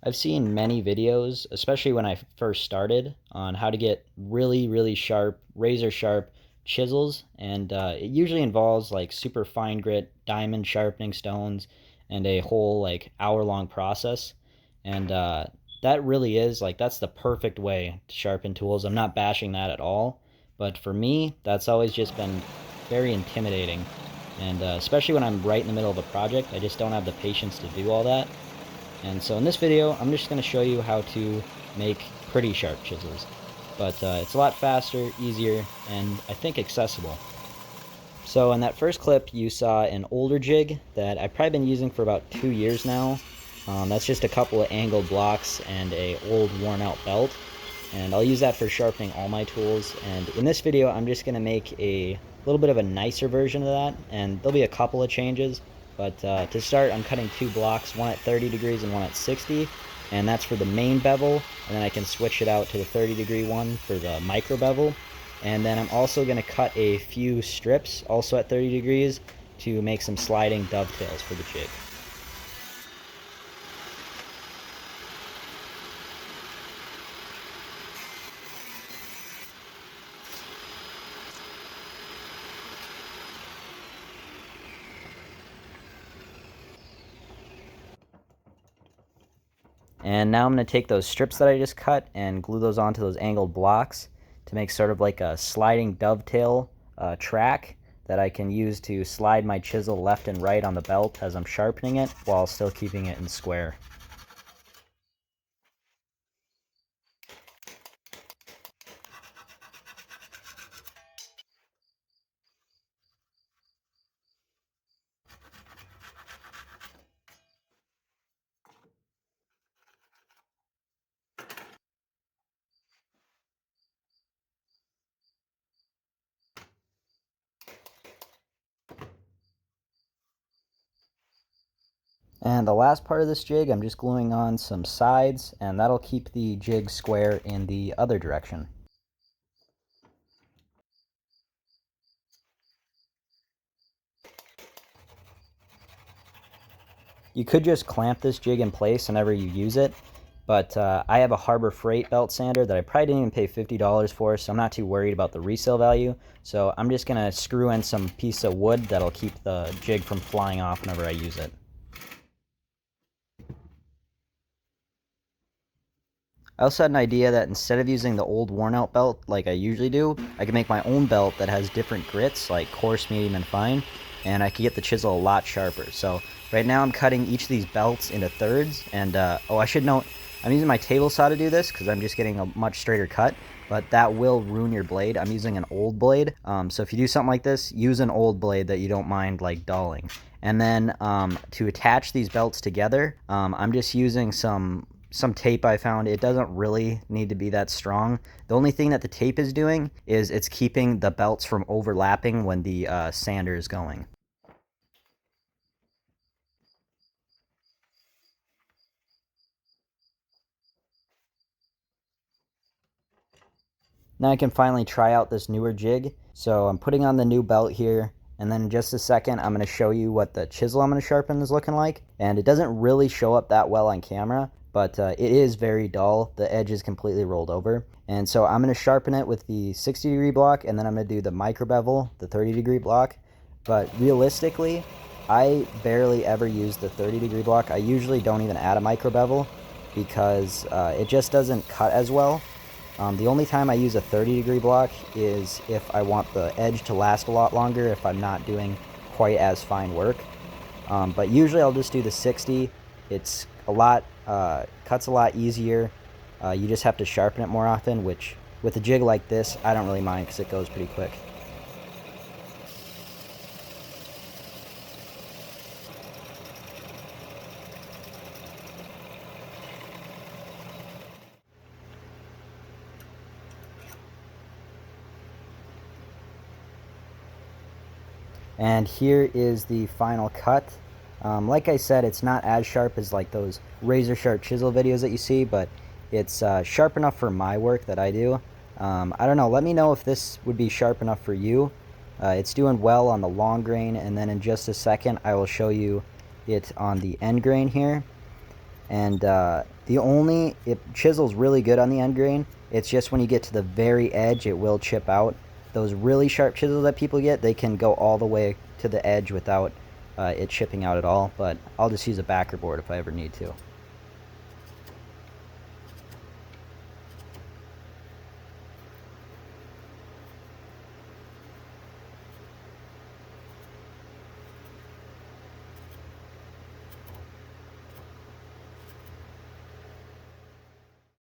I've seen many videos, especially when I first started, on how to get really sharp, razor sharp chisels, and it usually involves like super fine grit diamond sharpening stones and a whole like hour-long process. And that really is like that's the perfect way to sharpen tools. I'm not bashing that at all, but for me, that's always just been very intimidating. And especially when I'm right in the middle of a project, I just don't have the patience to do all that. And so in this video, I'm just going to show you how to make pretty sharp chisels. But it's a lot faster, easier, and I think accessible. So in that first clip, you saw an older jig that I've probably been using for about 2 years now. That's just a couple of angled blocks and a old worn out belt. And I'll use that for sharpening all my tools. And in this video, I'm just going to make a little bit of a nicer version of that, and there'll be a couple of changes. But to start, I'm cutting 2 blocks, one at 30 degrees and one at 60, and that's for the main bevel, and then I can switch it out to the 30-degree one for the micro bevel. And then I'm also going to cut a few strips, also at 30 degrees, to make some sliding dovetails for the jig. And now I'm going to take those strips that I just cut and glue those onto those angled blocks to make sort of like a sliding dovetail track that I can use to slide my chisel left and right on the belt as I'm sharpening it while still keeping it in square. And the last part of this jig, I'm just gluing on some sides, and that'll keep the jig square in the other direction. You could just clamp this jig in place whenever you use it, but I have a Harbor Freight belt sander that I probably didn't even pay $50 for, so I'm not too worried about the resale value. So I'm just going to screw in some piece of wood that'll keep the jig from flying off whenever I use it. I also had an idea that instead of using the old worn out belt like I usually do, I can make my own belt that has different grits like coarse, medium, and fine, and I can get the chisel a lot sharper. So right now I'm cutting each of these belts into thirds, and oh, I should note, I'm using my table saw to do this because I'm just getting a much straighter cut, but that will ruin your blade. I'm using an old blade, so if you do something like this, use an old blade that you don't mind like dulling. And then to attach these belts together, I'm just using some tape I found. It doesn't really need to be that strong. The only thing that the tape is doing is it's keeping the belts from overlapping when the sander is going. Now I can finally try out this newer jig. So I'm putting on the new belt here, and then in just a second I'm going to show you what the chisel I'm going to sharpen is looking like. And it doesn't really show up that well on camera, but it is very dull. The edge is completely rolled over. And so I'm going to sharpen it with the 60-degree block, and then I'm going to do the micro bevel, the 30-degree block. But realistically, I barely ever use the 30-degree block. I usually don't even add a micro bevel because it just doesn't cut as well. The only time I use a 30-degree block is if I want the edge to last a lot longer, if I'm not doing quite as fine work. But usually I'll just do the 60. It's a lot, cuts a lot easier. You just have to sharpen it more often, which with a jig like this, I don't really mind because it goes pretty quick. And here is the final cut. Like I said, it's not as sharp as like those razor sharp chisel videos that you see, but it's sharp enough for my work that I do. I don't know, let me know if this would be sharp enough for you. It's doing well on the long grain, and then in just a second I will show you it on the end grain here. And it chisels really good on the end grain. It's just when you get to the very edge, it will chip out. Those really sharp chisels that people get, they can go all the way to the edge without it chipping out at all. But I'll just use a backer board if I ever need to.